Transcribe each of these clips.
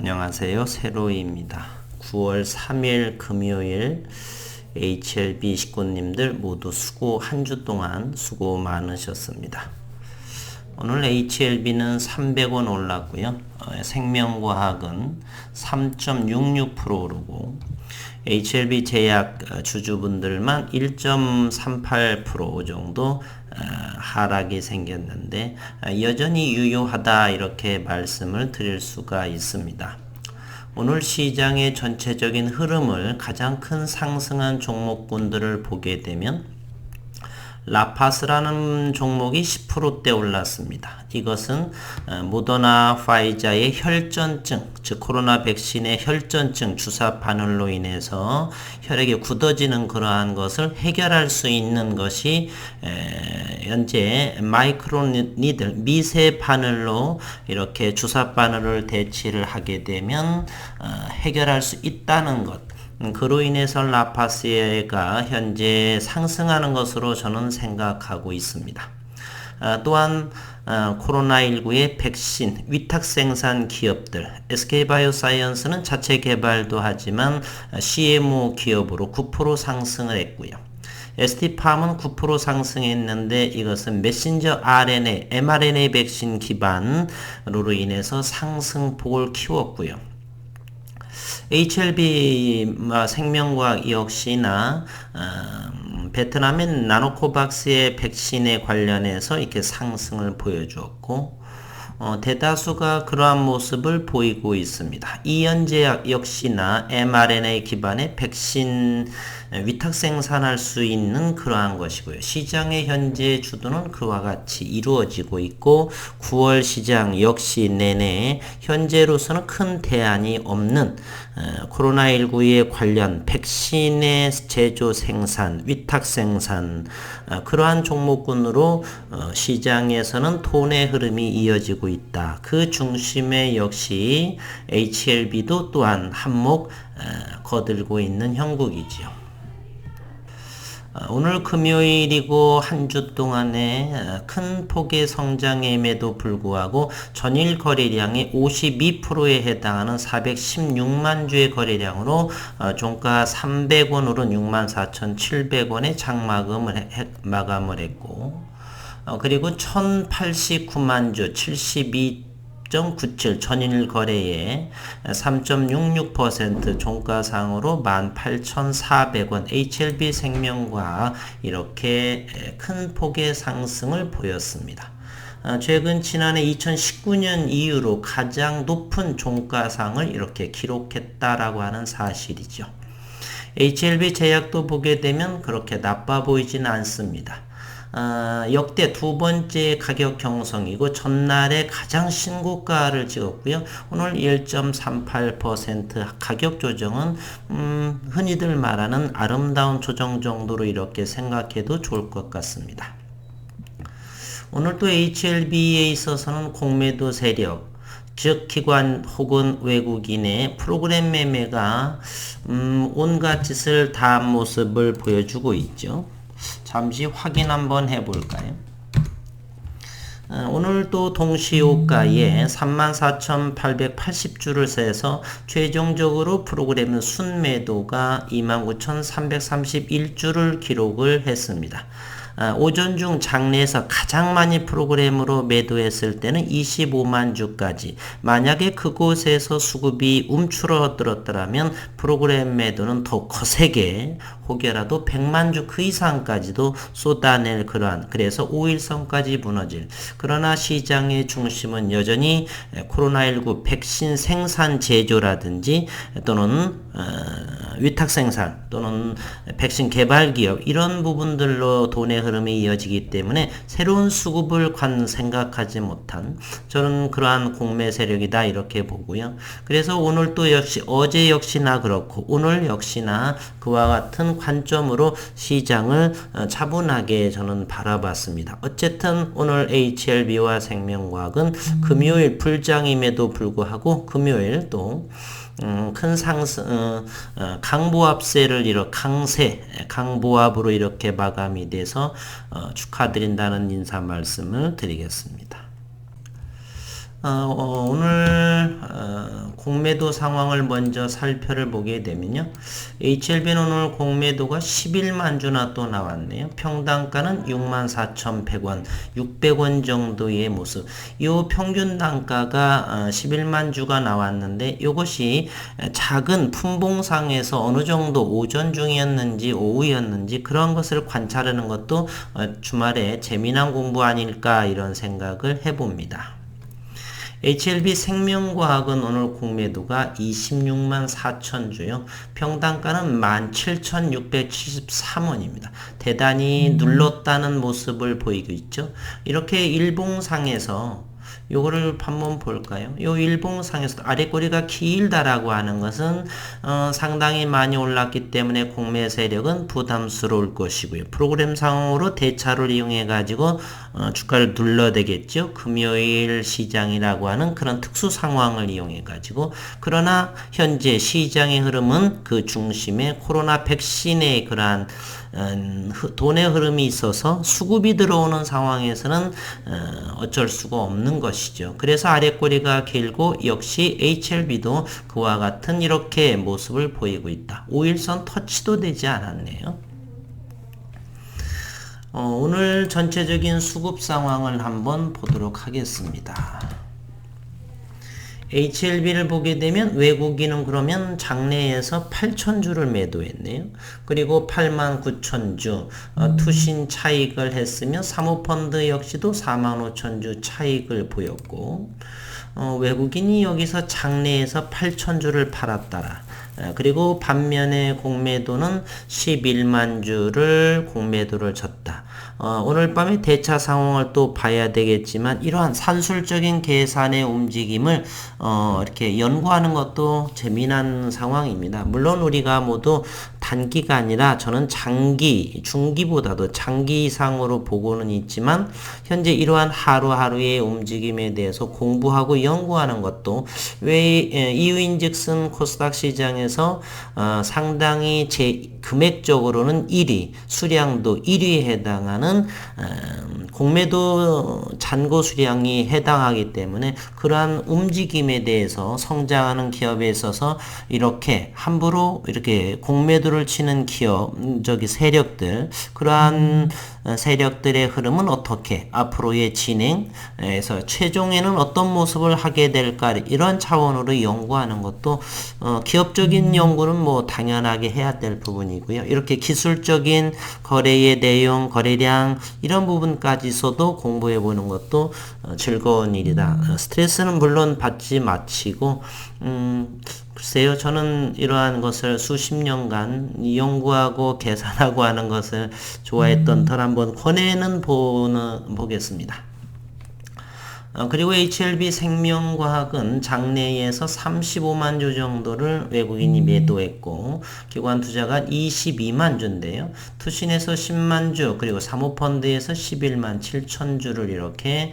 안녕하세요. 세로이입니다. 9월 3일 금요일 HLB 식구님들 모두 한 주 동안 수고 많으셨습니다. 오늘 HLB는 300원 올랐고요. 생명과학은 3.66% 오르고 HLB 제약 주주분들만 1.38% 정도 하락이 생겼는데 여전히 유효하다 이렇게 말씀을 드릴 수가 있습니다. 오늘 시장의 전체적인 흐름을 가장 큰 상승한 종목군들을 보게 되면 라파스라는 종목이 10%대 올랐습니다. 이것은 모더나 파이자의 혈전증, 즉 코로나 백신의 혈전증 주사 바늘로 인해서 혈액이 굳어지는 그러한 것을 해결할 수 있는 것이 현재 마이크로니들 미세 바늘로 이렇게 주사 바늘을 대치를 하게 되면 해결할 수 있다는 것. 그로 인해서 라파스가 현재 상승하는 것으로 저는 생각하고 있습니다. 또한 코로나19의 백신, 위탁 생산 기업들, SK바이오사이언스는 자체 개발도 하지만 CMO 기업으로 9% 상승을 했고요. ST팜은 9% 상승했는데 이것은 메신저 RNA, mRNA 백신 기반으로 인해서 상승폭을 키웠고요. HLB 생명과학 역시나 베트남의 나노코박스의 백신에 관련해서 이렇게 상승을 보여주었고 대다수가 그러한 모습을 보이고 있습니다. 이연제약 역시나 mRNA 기반의 백신 위탁 생산할 수 있는 그러한 것이고요. 시장의 현재 주도는 그와 같이 이루어지고 있고 9월 시장 역시 내내 현재로서는 큰 대안이 없는 코로나19에 관련 백신의 제조 생산, 위탁 생산 그러한 종목군으로 시장에서는 돈의 흐름이 이어지고 있다. 그 중심에 역시 HLB도 또한 한몫 거들고 있는 형국이지요. 오늘 금요일이고 한 주 동안에 큰 폭의 성장임에도 불구하고 전일 거래량이 52%에 해당하는 416만 주의 거래량으로 종가 300원으로 64,700원에 장마감을 마감을 했고 그리고 1089만 주 72.97 전일 거래에 3.66% 종가상으로 18,400원 HLB 생명과학 이렇게 큰 폭의 상승을 보였습니다. 최근 지난해 2019년 이후로 가장 높은 종가상을 이렇게 기록했다라고 하는 사실이죠. HLB 제약도 보게 되면 그렇게 나빠 보이지는 않습니다. 역대 두 번째 가격 경성이고 전날에 가장 신고가를 찍었고요. 오늘 1.38% 가격 조정은 흔히들 말하는 아름다운 조정 정도로 이렇게 생각해도 좋을 것 같습니다. 오늘 또 HLB에 있어서는 공매도 세력 즉 기관 혹은 외국인의 프로그램 매매가 온갖 짓을 다 한 모습을 보여주고 있죠. 잠시 확인 한번 해볼까요? 오늘도 동시호가에 34,880주를 세서 최종적으로 프로그램 순매도가 29,331주를 기록을 했습니다. 오전 중 장내에서 가장 많이 프로그램으로 매도했을 때는 25만 주까지 만약에 그곳에서 수급이 움츠러들었더라면 프로그램 매도는 더 거세게 혹여라도 100만 주 그 이상까지도 쏟아낼 그러한 그래서 5일선까지 무너질 그러나 시장의 중심은 여전히 코로나19 백신 생산 제조라든지 또는 위탁 생산 또는 백신 개발 기업 이런 부분들로 돈의 흐름이 이어지기 때문에 새로운 수급을 생각하지 못한 저는 그러한 공매 세력이다 이렇게 보고요. 그래서 오늘 또 역시 어제 역시나 그렇고 오늘 역시나 그와 같은 관점으로 시장을 차분하게 저는 바라봤습니다. 어쨌든 오늘 HLB와 생명과학은 금요일 불장임에도 불구하고 금요일 또 큰 상승, 강보합세를 강보합으로 이렇게 마감이 돼서 축하드린다는 인사 말씀을 드리겠습니다. 오늘 공매도 상황을 먼저 살펴를 보게 되면요. HLB는 오늘 공매도가 11만 주나 또 나왔네요. 평당가는 64,100원, 600원 정도의 모습. 이 평균 단가가 11만 주가 나왔는데 이것이 작은 분봉상에서 어느 정도 오전 중이었는지 오후였는지 그런 것을 관찰하는 것도 주말에 재미난 공부 아닐까 이런 생각을 해봅니다. HLB 생명과학은 오늘 공매도가 26만 4천 주요. 평당가는 17,673원입니다. 대단히 눌렀다는 모습을 보이고 있죠. 이렇게 일봉상에서 요거를 한번 볼까요? 요 일봉상에서 아래 꼬리가 길다라고 하는 것은 상당히 많이 올랐기 때문에 공매 세력은 부담스러울 것이고요. 프로그램 상으로 대차를 이용해 가지고 주가를 눌러대겠죠. 금요일 시장이라고 하는 그런 특수 상황을 이용해 가지고. 그러나 현재 시장의 흐름은 그 중심에 코로나 백신의 그러한 돈의 흐름이 있어서 수급이 들어오는 상황에서는 어쩔 수가 없는 것이죠. 그래서 아랫꼬리가 길고 역시 HLB도 그와 같은 이렇게 모습을 보이고 있다. 5일선 터치도 되지 않았네요. 오늘 전체적인 수급 상황을 한번 보도록 하겠습니다. HLB를 보게 되면 외국인은 그러면 장내에서 8,000주를 매도했네요. 그리고 89,000주 투신 차익을 했으며 사모펀드 역시도 45,000주 차익을 보였고 외국인이 여기서 장내에서 8,000주를 팔았더라. 그리고 반면에 공매도는 11만 주를 공매도를 졌다. 오늘 밤에 대차 상황을 또 봐야 되겠지만 이러한 산술적인 계산의 움직임을 이렇게 연구하는 것도 재미난 상황입니다. 물론 우리가 모두 단기가 아니라 저는 장기, 중기보다도 장기 이상으로 보고는 있지만 현재 이러한 하루하루의 움직임에 대해서 공부하고 연구하는 것도 왜 이유인즉슨 코스닥 시장에서 상당히 금액적으로는 1위, 수량도 1위에 해당하는 공매도 잔고 수량이 해당하기 때문에 그러한 움직임에 대해서 성장하는 기업에 있어서 이렇게 함부로 이렇게 공매도를 치는 기업, 세력들, 그러한 세력들의 흐름은 어떻게 앞으로의 진행에서 최종에는 어떤 모습을 하게 될까 이런 차원으로 연구하는 것도 기업적인 연구는 뭐 당연하게 해야 될 부분이고요. 이렇게 기술적인 거래의 내용, 거래량 이런 부분까지서도 공부해 보는 것도 즐거운 일이다. 스트레스는 물론 받지 마치고 글쎄요, 저는 이러한 것을 수십 년간 연구하고 계산하고 하는 것을 좋아했던 터 한번 권해는 보겠습니다. 그리고 HLB 생명과학은 장내에서 35만 주 정도를 외국인이 매도했고 기관 투자가 22만 주인데요. 투신에서 10만 주 그리고 사모펀드에서 11만 7천 주를 이렇게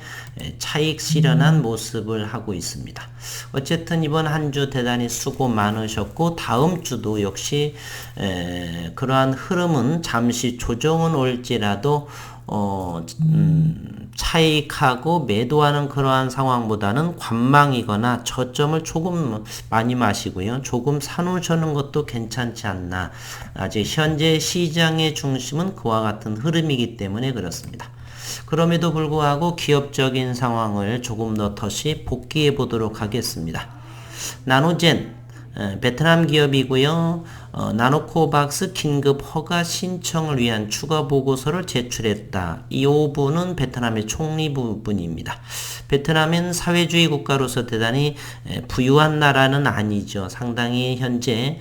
차익 실현한 모습을 하고 있습니다. 어쨌든 이번 한 주 대단히 수고 많으셨고 다음 주도 역시 그러한 흐름은 잠시 조정은 올지라도 차익하고 매도하는 그러한 상황보다는 관망이거나 저점을 조금 많이 마시고요. 조금 사놓으시는 것도 괜찮지 않나. 아직 현재 시장의 중심은 그와 같은 흐름이기 때문에 그렇습니다. 그럼에도 불구하고 기업적인 상황을 조금 더 다시 복귀해 보도록 하겠습니다. 나노젠 베트남 기업이고요. 나노코박스 긴급 허가 신청을 위한 추가 보고서를 제출했다. 이 부분은 베트남의 총리 부분입니다. 베트남은 사회주의 국가로서 대단히 부유한 나라는 아니죠. 상당히 현재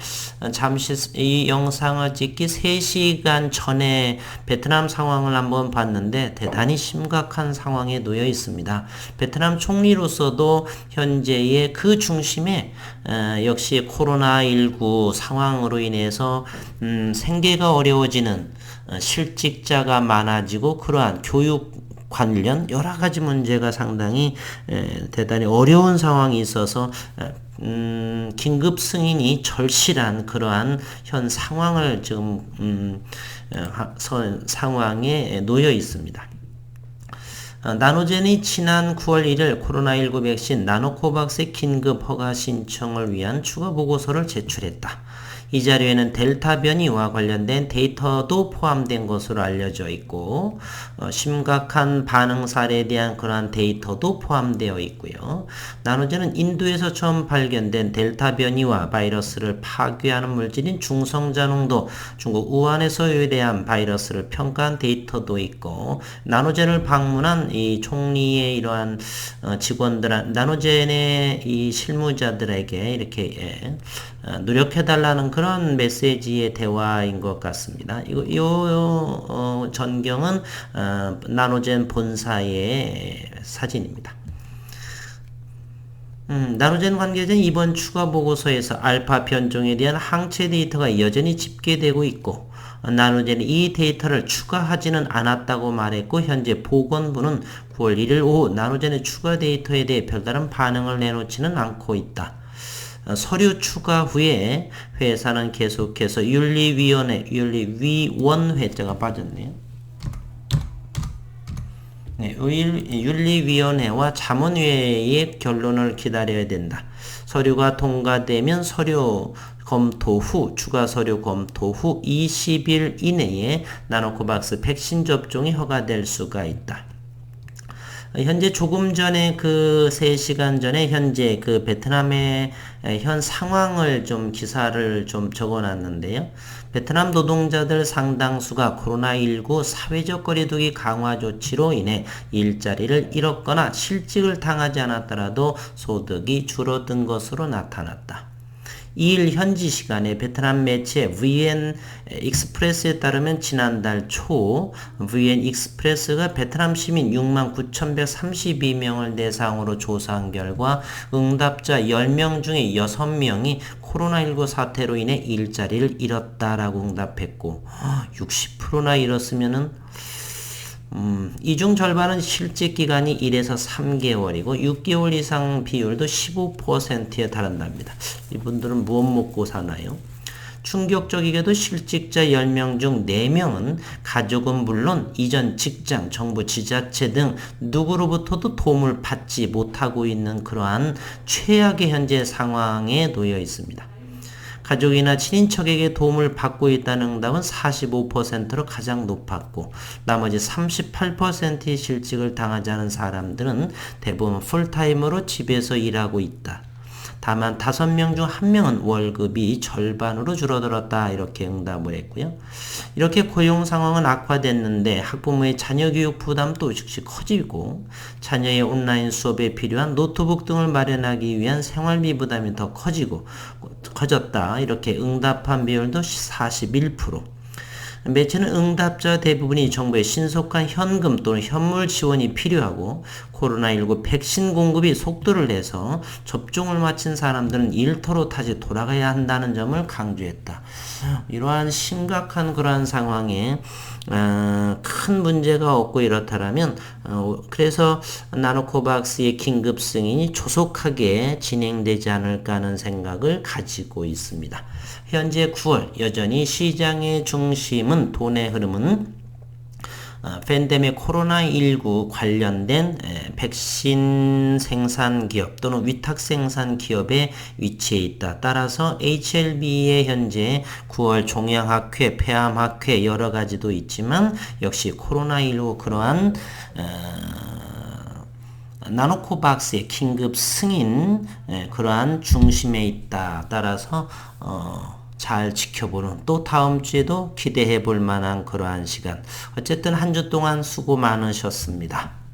잠시 이 영상을 찍기 3시간 전에 베트남 상황을 한번 봤는데 대단히 심각한 상황에 놓여 있습니다. 베트남 총리로서도 현재의 그 중심에 역시 코로나19 상황으로 인해서 생계가 어려워지는 실직자가 많아지고 그러한 교육 관련 여러 가지 문제가 상당히 대단히 어려운 상황이 있어서 긴급 승인이 절실한 그러한 현 상황을 지금 상황에 놓여 있습니다. 나노젠이 지난 9월 1일 코로나19 백신 나노코박스의 긴급 허가 신청을 위한 추가 보고서를 제출했다. 이 자료에는 델타 변이와 관련된 데이터도 포함된 것으로 알려져 있고 심각한 반응 사례에 대한 그러한 데이터도 포함되어 있고요. 나노젠은 인도에서 처음 발견된 델타 변이와 바이러스를 파괴하는 물질인 중성자 농도 중국 우한에서 유래한 바이러스를 평가한 데이터도 있고 나노젠을 방문한 이 총리의 이러한 직원들 나노젠의 이 실무자들에게 이렇게 노력해달라는 그런 메시지의 대화인 것 같습니다. 전경은 나노젠 본사의 사진입니다. 나노젠 관계자는 이번 추가 보고서에서 알파 변종에 대한 항체 데이터가 여전히 집계되고 있고 나노젠이 이 데이터를 추가하지는 않았다고 말했고 현재 보건부는 9월 1일 오후 나노젠의 추가 데이터에 대해 별다른 반응을 내놓지는 않고 있다. 서류 추가 후에 회사는 계속해서 윤리위원회자가 빠졌네요. 네, 윤리위원회와 자문회의 결론을 기다려야 된다. 서류가 통과되면 서류 검토 후, 추가 서류 검토 후 20일 이내에 나노코박스 백신 접종이 허가될 수가 있다. 현재 조금 전에 그 3시간 전에 현재 그 베트남의 현 상황을 좀 기사를 좀 적어 놨는데요. 베트남 노동자들 상당수가 코로나19 사회적 거리두기 강화 조치로 인해 일자리를 잃었거나 실직을 당하지 않았더라도 소득이 줄어든 것으로 나타났다. 2일 현지 시간에 베트남 매체 VN 익스프레스에 따르면 지난달 초 VN 익스프레스가 베트남 시민 69,132명을 대상으로 조사한 결과 응답자 10명 중에 6명이 코로나19 사태로 인해 일자리를 잃었다라고 응답했고 60%나 잃었으면은 이 중 절반은 실직 기간이 1에서 3개월이고 6개월 이상 비율도 15%에 달한답니다. 이분들은 무엇 먹고 사나요? 충격적이게도 실직자 10명 중 4명은 가족은 물론 이전 직장, 정부, 지자체 등 누구로부터도 도움을 받지 못하고 있는 그러한 최악의 현재 상황에 놓여 있습니다. 가족이나 친인척에게 도움을 받고 있다는 응답은 45%로 가장 높았고 나머지 38%의 실직을 당하지 않은 사람들은 대부분 풀타임으로 집에서 일하고 있다. 다만 5명 중 1명은 월급이 절반으로 줄어들었다 이렇게 응답을 했고요. 이렇게 고용 상황은 악화됐는데 학부모의 자녀 교육 부담도 즉시 커지고 자녀의 온라인 수업에 필요한 노트북 등을 마련하기 위한 생활비 부담이 더 커졌다 이렇게 응답한 비율도 41%. 매체는 응답자 대부분이 정부의 신속한 현금 또는 현물 지원이 필요하고 코로나19 백신 공급이 속도를 내서 접종을 마친 사람들은 일터로 다시 돌아가야 한다는 점을 강조했다. 이러한 심각한 그러한 상황에 큰 문제가 없고 이렇다면 그래서 나노코박스의 긴급 승인이 조속하게 진행되지 않을까 하는 생각을 가지고 있습니다. 현재 9월 여전히 시장의 중심은 돈의 흐름은 팬데믹 코로나19 관련된 백신 생산 기업 또는 위탁 생산 기업에 위치해 있다. 따라서 HLB의 현재 9월 종양학회, 폐암학회 여러 가지도 있지만 역시 코로나19 그러한 나노코박스의 긴급 승인 그러한 중심에 있다. 따라서 잘 지켜보는 또 다음 주에도 기대해 볼 만한 그러한 시간. 어쨌든 한 주 동안 수고 많으셨습니다.